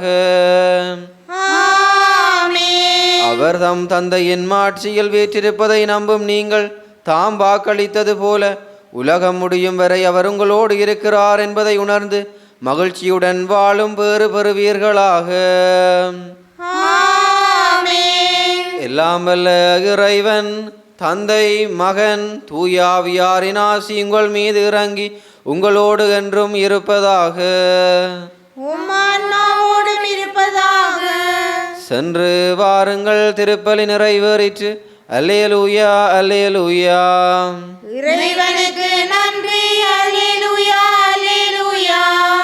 ஆமென். அவர் தம் தந்தையின் மாட்சியில் வீற்றிருப்பதை நம்பும் நீங்கள் தாம் வாக்களித்தது போல உலகம் முடியும் வரை அவர் உங்களோடு இருக்கிறார் என்பதை உணர்ந்து மகிழ்ச்சியுடன் வாழும் பேறு பெறுவீர்களாக. ஆமென். எல்லாம் வல்ல இறைவன் தந்தை மகன் தூயாவியாரின் ஆசி உங்கள் மீது இறங்கி உங்களோடு என்றும் இருப்பதாக. உம்மான்மாவோடும் இருப்பதாக. சென்று வாருங்கள், திருப்பலி நிறைவேறிற்று. அல்லேலூயா அல்லேலூயா. இறைவனுக்கு நன்றி. அல்லேலூயா அல்லேலூயா.